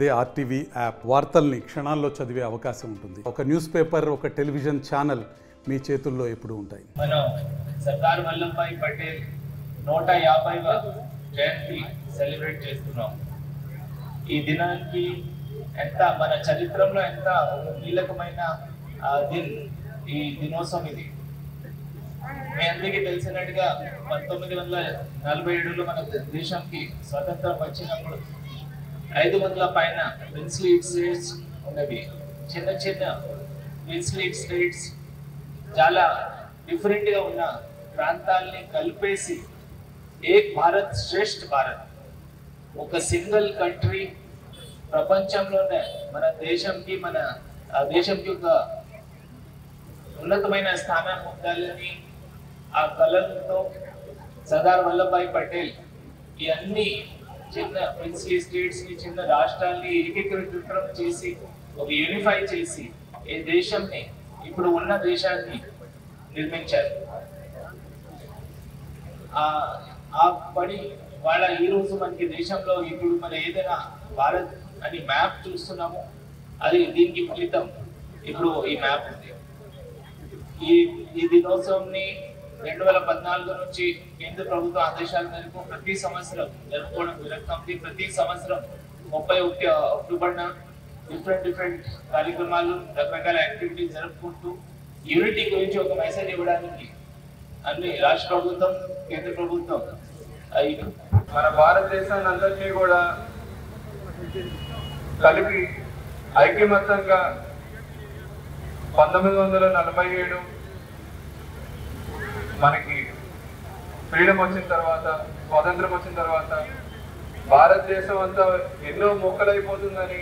అదే RTV app వార్తల్ని క్షణాల్లో చదివే అవకాశం ఉంటుంది. ఒక న్యూస్ పేపర్, ఒక టెలివిజన్ ఛానల్ మీ చేతుల్లో ఎప్పుడూ ఉంటాయి. మనం సర్దార్ వల్లభాయ్ పటేల్ 150వ జయంతి సెలబ్రేట్ చేస్తున్నాం. ఈ దినానికి ఎంత మన చరిత్రలో ఎంత కీలకమైన ఈ దినోత్సవం ఇది. మీ అందరికీ తెలిసినట్టుగా 1947లో మన దేశానికి స్వతంత్రం వచ్చినప్పుడు 500 పైన ప్రిన్స్లీ స్టేట్స్ ఉన్నవి. చిన్న చిన్న ప్రిన్స్లీ స్టేట్స్ చాలా డిఫరెంట్గా ఉన్న ప్రాంతాలని కలిపేసి ఏక్ భారత్ శ్రేష్ఠ భారత్, ఒక సింగిల్ కంట్రీ ప్రపంచంలోనే మన దేశంకి ఒక ఉన్నతమైన స్థానాన్ని పొందాలని ఆ కలతో సర్దార్ వల్లభాయ్ పటేల్ ఈ అన్ని చిన్న ప్రిన్స్లీ స్టేట్స్ ని, చిన్న రాష్ట్రాల్ని ఏకీకృతం చేసి ఒక యూనిఫై చేసి ఈ దేశంని, ఇప్పుడు ఉన్న దేశాన్ని నిర్మించారు. ఆ పని వాళ్ళ ఈ రోజు మనకి దేశంలో ఇప్పుడు మన ఏదైనా భారత్ అని మ్యాప్ చూస్తున్నాము, అది దీనికి ఫలితం ఇప్పుడు ఈ మ్యాప్ ఉంది. ఈ దినోత్సవంని 2014 నుంచి కేంద్ర ప్రభుత్వ ఆదేశాల మేరకు ప్రతి సంవత్సరం జరుపుకోవడం జరుగుతుంది. ప్రతి సంవత్సరం 31 అక్టోబర్న డిఫరెంట్ కార్యక్రమాలు, రకరకాల యాక్టివిటీస్ జరుపుకుంటూ యూనిటీ గురించి ఒక మెసేజ్ ఇవ్వడానికి అన్ని రాష్ట్ర ప్రభుత్వం, కేంద్ర ప్రభుత్వం మన భారతదేశాన్ని అందరినీ కూడా కలిపి ఐక్యమత్యంగా 1947 మనకి ఫ్రీడమ్ వచ్చిన తర్వాత, స్వాతంత్రం వచ్చిన తర్వాత భారతదేశం అంతా ఎన్నో మొక్కలైపోతుందని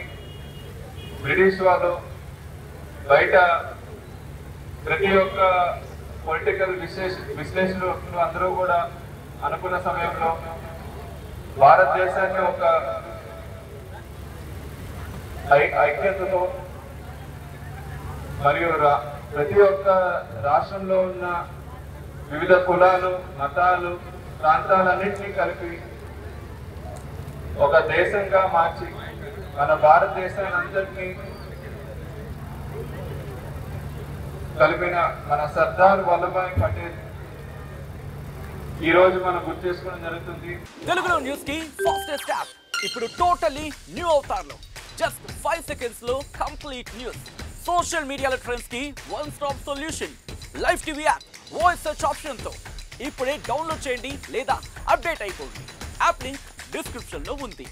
బ్రిటిష్ వాళ్ళు బయట ప్రతి ఒక్క పొలిటికల్ విశ్లేషకులు అందరూ కూడా అనుకున్న సమయంలో భారతదేశాన్ని ఒక ఐక్యతతో మరియు ప్రతి ఒక్క రాష్ట్రంలో ఉన్న వివిధ కులాలు, మతాలు, ప్రాంతాలన్నింటినీ కలిపి ఒక దేశంగా మార్చి మన భారతదేశాన్ని అందరినీ కలిపిన మన సర్దార్ వల్లభాయ్ పటేల్ ఈ రోజు మనం గుర్తు చేసుకోవడం జరుగుతుంది. తెలుగులో న్యూస్ కి ఫాస్టెస్ట్ యాప్ ఇప్పుడు టోటల్లీ న్యూ అవతార్లో జస్ట్ 5 సెకండ్స్ లో కంప్లీట్ న్యూస్, సోషల్ మీడియాలో ట్రెండ్స్ కి one stop solution, live TV app, voice search option తో ఇప్పుడే డౌన్లోడ్ చేయండి లేదా అప్డేట్ అయిపోండి. యాప్ లింక్ డిస్క్రిప్షన్ లో ఉంది.